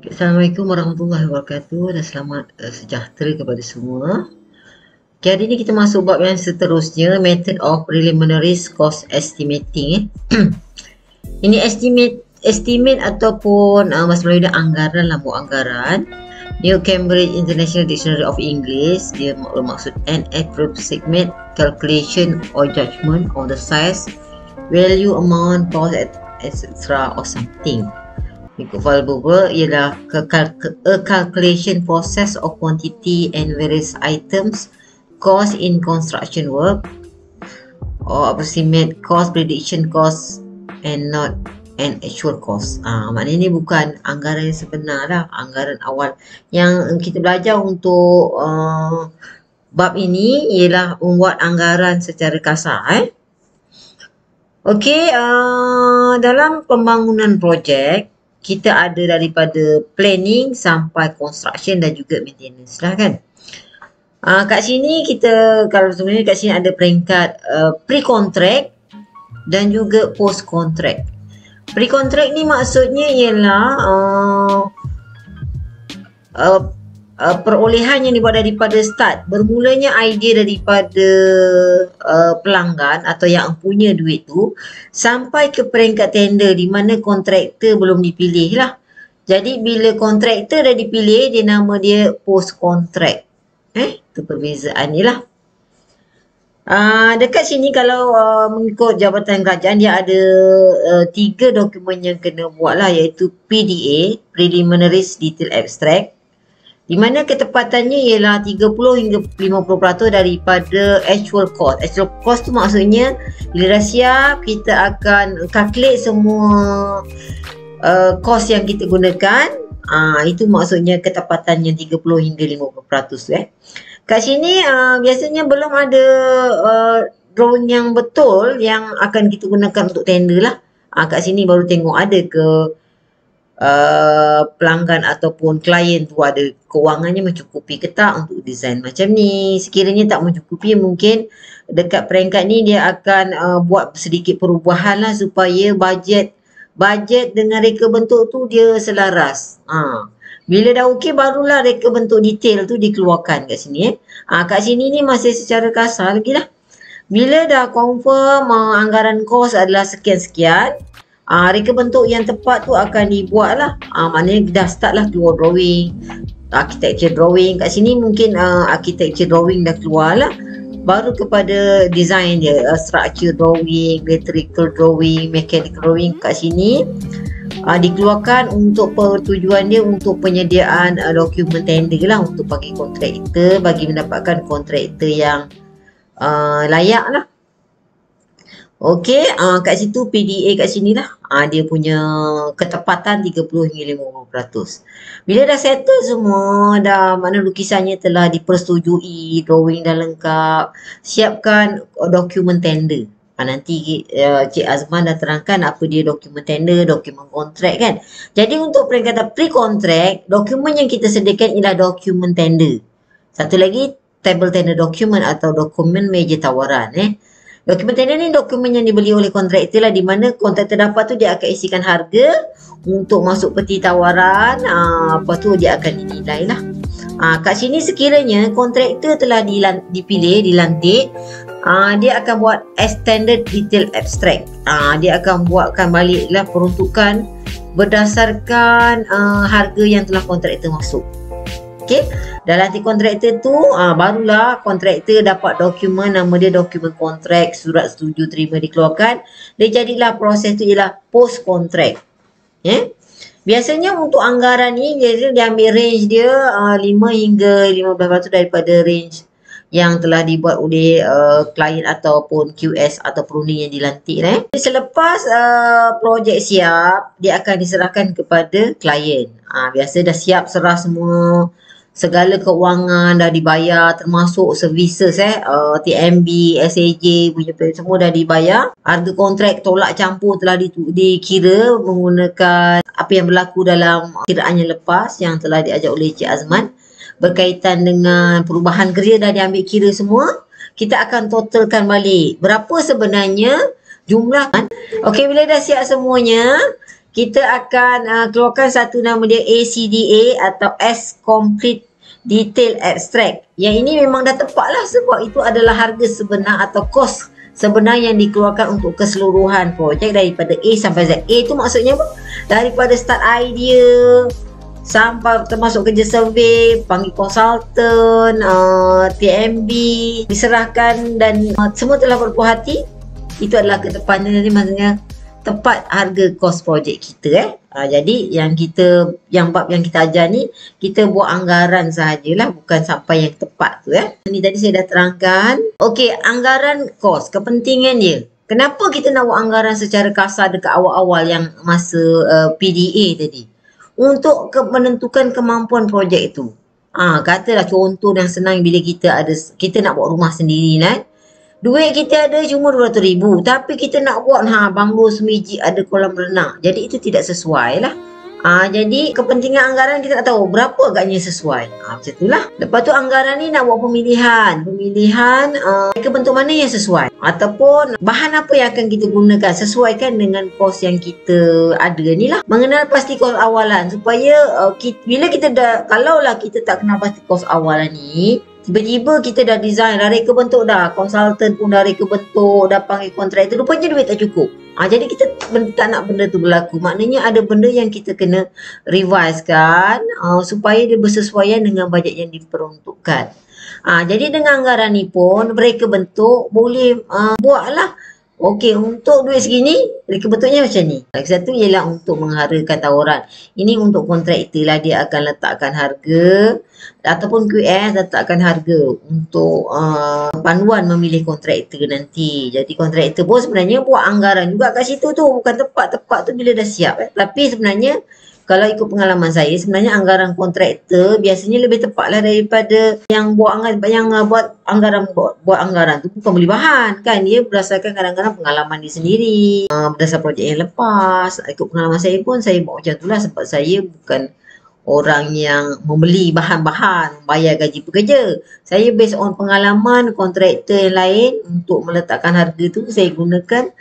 Assalamualaikum warahmatullahi wabarakatuh dan selamat sejahtera kepada semua. Okay, hari ni kita masuk bab yang seterusnya, Method of Preliminary Cost Estimating. Ini estimate ataupun bahasa Melayu dia anggaran lah, buat anggaran. New Cambridge International Dictionary of English, dia bermaksud an approximate calculation or judgment of the size, value, amount, cost, etc. or something. Ikut verbal ialah a calculation process of quantity and various items cost in construction work, or approximate cost, prediction cost and not an actual cost. Maknanya ni bukan anggaran yang sebenar lah, anggaran awal. Yang kita belajar untuk bab ini ialah membuat anggaran secara kasar. Okey, dalam pembangunan projek kita ada daripada planning sampai construction dan juga maintenance lah kan. Kat sini kita, kalau sebenarnya kat sini ada peringkat pre-contract dan juga post-contract. Pre-contract ni maksudnya ialah perolehan yang dibuat daripada start. Bermulanya idea daripada pelanggan atau yang punya duit tu sampai ke peringkat tender di mana kontraktor belum dipilih lah. Jadi bila kontraktor dah dipilih, dia nama dia post contract. Itu perbezaan ni lah. Dekat sini kalau mengikut Jabatan Kerajaan, dia ada 3 dokumen yang kena buat lah, iaitu PDA, Preliminary Detail Abstract, di mana ketepatannya ialah 30 hingga 50% daripada actual cost. Actual cost tu maksudnya bila dah siap, kita akan calculate semua cost yang kita gunakan. Itu maksudnya ketepatannya 30 hingga 50%. Kat sini biasanya belum ada drawing yang betul yang akan kita gunakan untuk tender lah. Kat sini baru tengok ada ke pelanggan ataupun klien tu ada kewangannya mencukupi ke tak untuk desain macam ni. Sekiranya tak mencukupi, mungkin dekat peringkat ni dia akan buat sedikit perubahan lah supaya bajet dengan reka bentuk tu dia selaras. Bila dah okey, barulah reka bentuk detail tu dikeluarkan kat sini. Kat sini ni masih secara kasar lagi lah. Bila dah confirm anggaran kos adalah sekian-sekian, reka bentuk yang tepat tu akan dibuat lah. Maknanya dah start lah keluar drawing, architecture drawing. Kat sini mungkin architecture drawing dah keluar lah. Baru kepada design dia, structure drawing, electrical drawing, mechanical drawing kat sini dikeluarkan untuk pertujuan dia untuk penyediaan dokumen tender lah, untuk bagi kontraktor, bagi mendapatkan kontraktor yang layak lah. Okey, kat situ PDA kat sini lah. Dia punya ketepatan 30 hingga 50%. Bila dah settle semua, dah mana lukisannya telah dipersetujui, drawing dah lengkap, siapkan dokumen tender. Nanti Cik Azman dah terangkan apa dia dokumen tender, dokumen kontrak kan. Jadi untuk peringkatan pre-contract, dokumen yang kita sediakan ialah dokumen tender. Satu lagi, table tender document atau dokumen meja tawaran. Dokumen tender ni dokumen yang dibeli oleh kontraktor lah, di mana kontraktor dapat tu dia akan isikan harga untuk masuk peti tawaran. Lepas tu dia akan dinilai lah. Kat sini sekiranya kontraktor telah dipilih, dilantik, dia akan buat extended detail abstract. Dia akan buatkan baliklah peruntukan berdasarkan harga yang telah kontraktor masuk. Okey, dah lantik kontraktor tu, barulah kontraktor dapat dokumen, nama dia dokumen kontrak, surat setuju terima dikeluarkan. Dia jadilah proses tu ialah post kontrak. Biasanya untuk anggaran ni dia ambil range dia 5 hingga 15% daripada range yang telah dibuat oleh klien ataupun QS atau perunding yang dilantik. Selepas projek siap, dia akan diserahkan kepada klien. Biasa dah siap serah semua, segala keuangan dah dibayar, termasuk services TMB, SAJ punya semua dah dibayar. Harga kontrak tolak campur telah dikira menggunakan apa yang berlaku dalam kiraan yang lepas yang telah diajar oleh Cik Azman. Berkaitan dengan perubahan kerja dah diambil kira semua. Kita akan totalkan balik berapa sebenarnya jumlah. Okey, bila dah siap semuanya, kita akan keluarkan satu nama dia ACDA atau As Complete Detail Abstract. Yang ini memang dah tepat lah sebab itu adalah harga sebenar atau kos sebenar yang dikeluarkan untuk keseluruhan projek daripada A sampai Z. A tu maksudnya apa? Daripada start idea sampai termasuk kerja survey, panggil konsultan, TMB, diserahkan dan semua telah berpuas hati. Itu adalah ketepatan, jadi maksudnya tepat harga kos projek kita. Jadi yang bab yang kita ajar ni, kita buat anggaran sahajalah, bukan sampai yang tepat tu. Ini tadi saya dah terangkan. Okey, anggaran kos, kepentingan dia. Kenapa kita nak buat anggaran secara kasar dekat awal-awal yang masa PDA tadi? Untuk menentukan kemampuan projek itu. Katalah contoh yang senang bila kita nak buat rumah sendiri kan. Duit kita ada cuma 200,000 tapi kita nak buat banglo semiji ada kolam renang. Jadi itu tidak sesuai lah. Jadi kepentingan anggaran kita nak tahu berapa agaknya sesuai. Macam itulah. Lepas tu anggaran ni nak buat pemilihan ke bentuk mana yang sesuai ataupun bahan apa yang akan kita gunakan, sesuaikan dengan kos yang kita ada ni lah. Mengenal pasti kos awalan supaya bila kita kalaulah kita tak kenal pasti kos awalan ni, tiba-tiba kita dah design, dah reka bentuk dah, konsultan pun dah reka bentuk, dah panggil kontraktor, rupanya duit tak cukup. Jadi kita tak nak benda tu berlaku. Maknanya ada benda yang kita kena revise kan, supaya dia bersesuaian dengan bajet yang diperuntukkan. Jadi dengan anggaran ni pun mereka bentuk boleh buatlah. Okey, untuk duit segini, reka bentuknya macam ni. Lagi satu ialah untuk mengharakan tawaran. Ini untuk kontraktor lah, dia akan letakkan harga ataupun QS letakkan harga untuk panduan memilih kontraktor nanti. Jadi kontraktor pun sebenarnya buat anggaran juga kat situ tu. Bukan tepat tu bila dah siap. Tapi sebenarnya kalau ikut pengalaman saya, sebenarnya anggaran kontraktor biasanya lebih tepat lah daripada yang buat anggaran tu bukan beli bahan kan. Dia berdasarkan kadang-kadang pengalaman dia sendiri, berdasar projek yang lepas. Ikut pengalaman saya pun saya buat macam tu lah sebab saya bukan orang yang membeli bahan-bahan, bayar gaji pekerja. Saya based on pengalaman kontraktor yang lain untuk meletakkan harga tu saya gunakan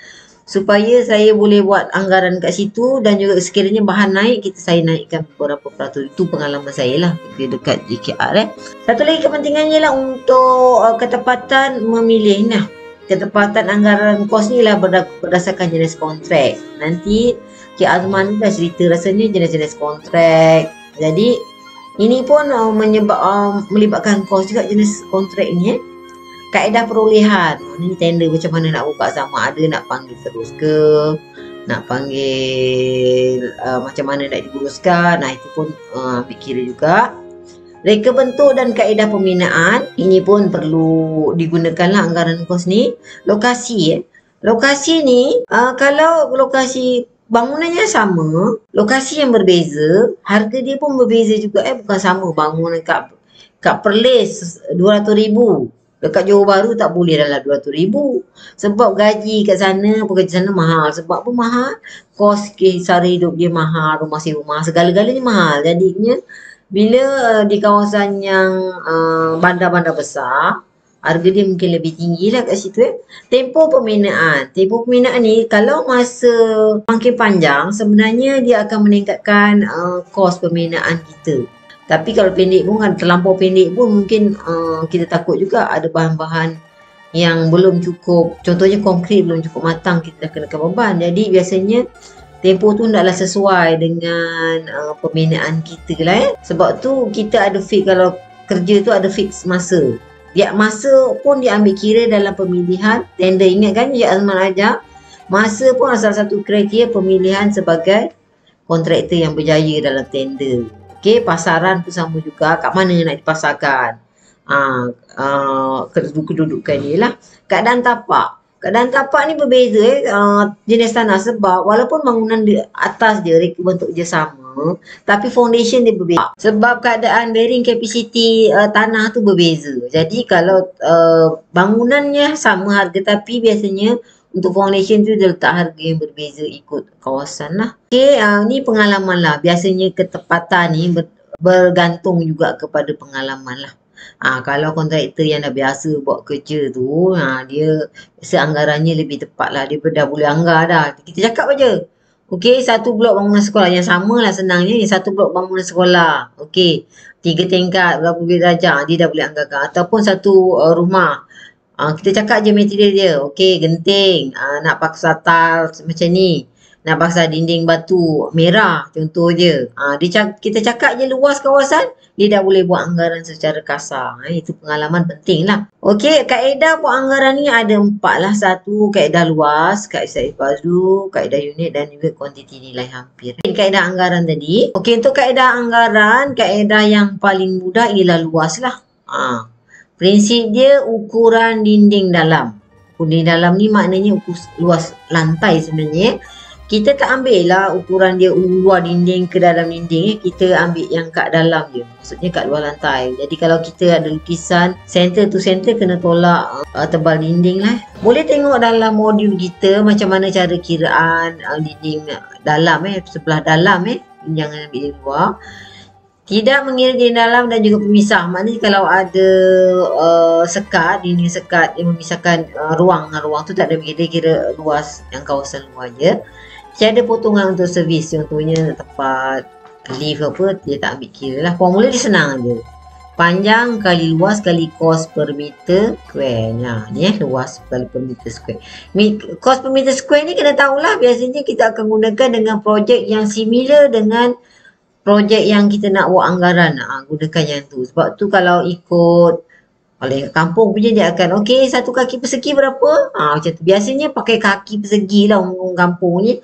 supaya saya boleh buat anggaran kat situ dan juga sekiranya bahan naik, saya naikkan beberapa peratus. Itu pengalaman saya lah dekat JKR. Satu lagi kepentingannya lah untuk ketepatan memilih. Ketepatan anggaran kos ni lah berdasarkan jenis kontrak. Nanti Cik Azman dah cerita rasanya jenis-jenis kontrak. Jadi ini pun melibatkan kos juga jenis kontrak ni. Kaedah perolehan, ni tender macam mana nak buka, sama ada nak panggil terus ke, nak panggil macam mana nak diuruskan. Itu pun ambil kira juga. Reka bentuk dan kaedah pembinaan, ini pun perlu digunakanlah anggaran kos ni. Lokasi lokasi ni kalau lokasi bangunannya sama, lokasi yang berbeza, harga dia pun berbeza juga. Bukan sama bangunan kat Perlis 200,000. Dekat Johor Bahru tak boleh dalam 200,000. Sebab gaji kat sana, pekerja sana mahal. Sebab apa mahal? Kos sara hidup dia mahal, rumah sewa mahal, segala-galanya mahal. Jadinya bila di kawasan yang bandar-bandar besar, harga dia mungkin lebih tinggi lah kat situ. Tempoh pembinaan ni kalau masa makin panjang, sebenarnya dia akan meningkatkan kos pembinaan kita. Tapi kalau pendek pun kan, terlampau pendek pun mungkin kita takut juga ada bahan-bahan yang belum cukup. Contohnya konkrit belum cukup matang, kita dah kenakan beban. Jadi biasanya tempoh tu hendaklah sesuai dengan pembinaan kita lah. Sebab tu kita ada fix, kalau kerja tu ada fix masa. Masa pun dia ambil kira dalam pemilihan tender. Ingat kan Cik Azman ajar, masa pun salah satu kriteria pemilihan sebagai kontraktor yang berjaya dalam tender. Okey, pasaran pun sama juga. Kat mana nak dipasarkan? Kedudukan ni lah. Keadaan tapak ni berbeza jenis tanah sebab walaupun bangunan di atas dia reka bentuk dia sama, tapi foundation dia berbeza. Sebab keadaan bearing capacity tanah tu berbeza. Jadi kalau bangunannya sama harga tapi biasanya untuk foundation tu dia letak harga yang berbeza ikut kawasan lah. Okey, ni pengalaman lah. Biasanya ketepatan ni bergantung juga kepada pengalaman lah. Kalau kontraktor yang dah biasa buat kerja tu, dia biasa anggarannya lebih tepat lah. Dia dah boleh anggar dah. Kita cakap aja. Okey, satu blok bangunan sekolah yang sama lah senangnya. Yang satu blok bangunan sekolah. Okey, 3 tingkat, berapa darjah, dia dah boleh anggarkan. Ataupun satu rumah. Kita cakap je material dia. Okey, genting. Nak paksa tiles macam ni. Nak paksa dinding batu merah contoh je. Kita cakap je luas kawasan, dia dah boleh buat anggaran secara kasar. Itu pengalaman penting lah. Okey, kaedah buat anggaran ni ada 4 lah. Satu, kaedah luas, kaedah ipadu, kaedah unit dan juga kuantiti nilai hampir. Kaedah anggaran tadi. Okey, untuk kaedah anggaran, kaedah yang paling mudah ialah luas lah. Prinsip dia ukuran dinding dalam. Dinding dalam ni maknanya luas lantai sebenarnya. Kita tak ambil lah ukuran dia luar dinding ke dalam dinding. Kita ambil yang kat dalam je. Maksudnya kat luar lantai. Jadi kalau kita ada lukisan center to center kena tolak tebal dinding lah. Boleh tengok dalam modul kita macam mana cara kiraan dinding dalam sebelah dalam jangan ambil di luar. Tidak mengira dinding dalam dan juga pemisah. Maknanya kalau ada sekat, dinding sekat yang memisahkan ruang dengan ruang tu tak ada kira luas yang kawasan luar je. Tiada potongan untuk servis. Contohnya tempat lift apa, dia tak ambil kira lah. Formula dia senang je. Panjang kali luas kali kos per meter square. Ni luas kali per meter square. Kos per meter square ni kena tahulah. Biasanya kita akan gunakan dengan projek yang similar dengan projek yang kita nak buat anggaran. Gunakan yang tu. Sebab tu kalau ikut oleh kampung punya dia akan okey, satu kaki persegi berapa? Macam tu. Biasanya pakai kaki persegi lah orang kampung ni.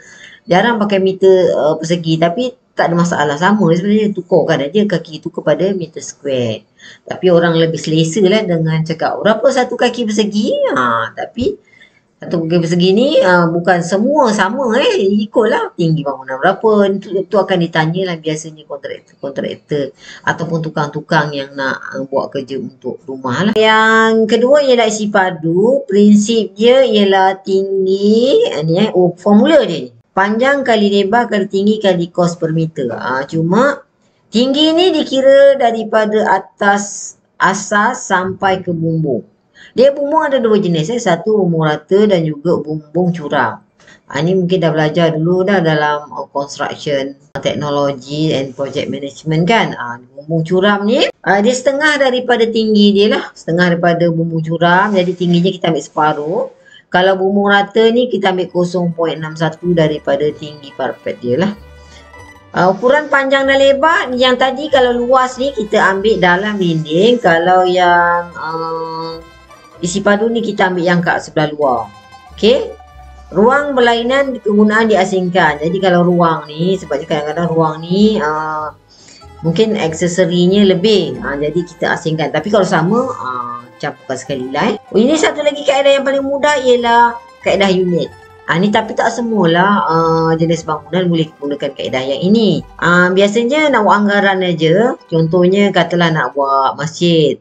Jarang pakai meter persegi. Tapi tak ada masalah. Sama sebenarnya tukarkan aja kaki tu kepada meter square. Tapi orang lebih selesa lah dengan cakap berapa satu kaki persegi. Tapi satu kaki persegi ni bukan semua sama ikutlah tinggi bangunan berapa. Itu akan ditanya lah biasanya kontraktor ataupun tukang-tukang yang nak buat kerja untuk rumah lah. Yang kedua ialah isi padu. Prinsip dia ialah tinggi formula dia ni. Panjang kali lebar kali tinggi kali kos per meter. Cuma tinggi ni dikira daripada atas asas sampai ke bumbung. Dia bumbung ada dua jenis. Satu bumbung rata dan juga bumbung curam. Ni mungkin dah belajar dulu dah dalam construction technology and project management kan. Bumbung curam ni dia setengah daripada tinggi dia lah. Setengah daripada bumbung curam. Jadi tingginya kita ambil separuh. Kalau bumbung rata ni kita ambil 0.61 daripada tinggi parpet dia lah. Ukuran panjang dan lebar yang tadi kalau luas ni kita ambil dalam dinding. Kalau yang isi padu ni kita ambil yang kat sebelah luar. Okey. Ruang berlainan kegunaan diasingkan. Jadi kalau ruang ni sebab kadang-kadang ruang ni mungkin aksesorinya lebih. Jadi kita asingkan. Tapi kalau sama campurkan sekali lah. Ini satu lagi kaedah yang paling mudah ialah kaedah unit. Ni tapi tak semualah jenis bangunan boleh gunakan kaedah yang ini. Biasanya nak buat anggaran aja. Contohnya katalah nak buat masjid,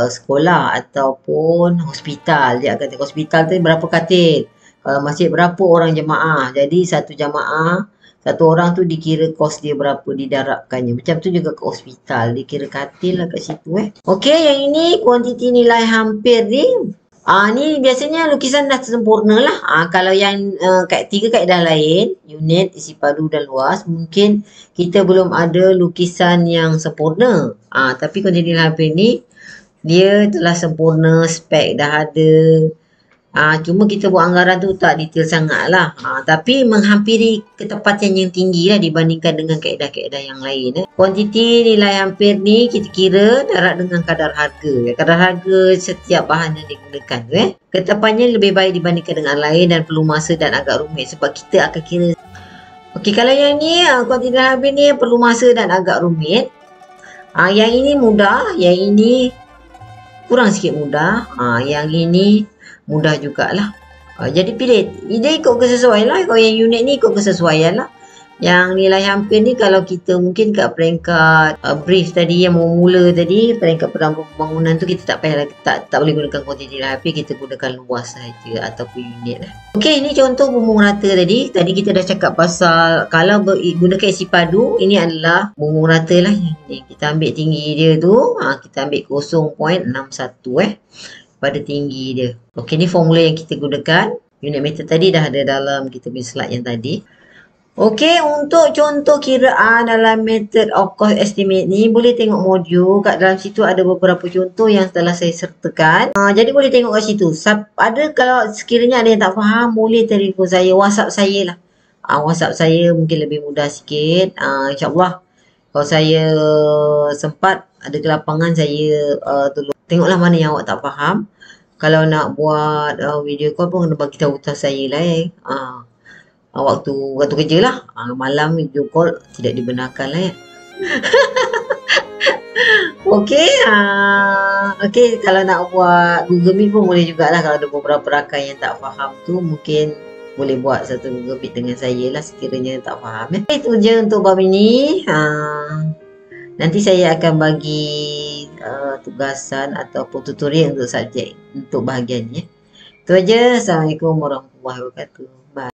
sekolah ataupun hospital. Dia akan tengok hospital tu berapa katil. Kalau masjid berapa orang jemaah. Jadi satu jemaah, satu orang tu dikira kos dia berapa didarabkannya. Macam tu juga ke hospital. Dikira katil lah kat situ Okey, yang ini kuantiti nilai hampir ni. Ni biasanya lukisan dah sempurna lah. Kalau yang tiga kaedah lain, unit, isi padu dan luas, mungkin kita belum ada lukisan yang sempurna. Tapi kuantiti nilai hampir ni, dia telah sempurna, spek dah ada. Cuma kita buat anggaran tu tak detail sangat lah. Tapi menghampiri ketepatan yang tinggi lah dibandingkan dengan kaedah-kaedah yang lain. Kuantiti nilai hampir ni kita kira darab dengan kadar harga. Kadar harga setiap bahan yang digunakan. Ketepatnya lebih baik dibandingkan dengan lain dan perlu masa dan agak rumit. Sebab kita akan kira. Okey, kalau yang ni kuantiti nilai hampir ni perlu masa dan agak rumit. Yang ini mudah. Yang ini kurang sikit mudah. Yang ini mudah jugalah. Jadi pilih. Dia ikut kesesuaian lah. Kalau yang unit ni ikut kesesuaian lah. Yang nilai hampir ni kalau kita mungkin kat peringkat brief tadi yang mula tadi, peringkat bangunan tu kita tak payah tak boleh gunakan kuantiti nilai hampir, kita gunakan luas saja ataupun unit lah. Okey, ini contoh bumbung rata tadi. Tadi kita dah cakap pasal kalau gunakan isi padu, ini adalah bumbung rata lah. Yang kita ambil tinggi dia tu, kita ambil 0.61 pada tinggi dia. Okey, ni formula yang kita gunakan. Unit meter tadi dah ada dalam kita punya slide yang tadi. Okey, untuk contoh kiraan dalam method of cost estimate ni, boleh tengok modul. Kat dalam situ ada beberapa contoh yang telah saya sertakan. Jadi boleh tengok kat situ. Ada kalau sekiranya ada yang tak faham, boleh telefon saya, WhatsApp saya lah. WhatsApp saya mungkin lebih mudah sikit. InsyaAllah kalau saya sempat, ada kelapangan, saya tolong. Tengoklah mana yang awak tak faham. Kalau nak buat video call pun kena bagi tahu saya lah waktu kerja lah. Malam video call tidak dibenarkan lah ya. Okey, okey, kalau nak buat Google Meet pun boleh jugalah. Kalau ada beberapa rakan yang tak faham tu, mungkin boleh buat satu Google Meet dengan saya lah sekiranya tak faham ya. Itu je untuk bab ini. Nanti saya akan bagi tugasan ataupun tutorial untuk subjek untuk bahagian ni. Itu aja. Assalamualaikum warahmatullahi wabarakatuh.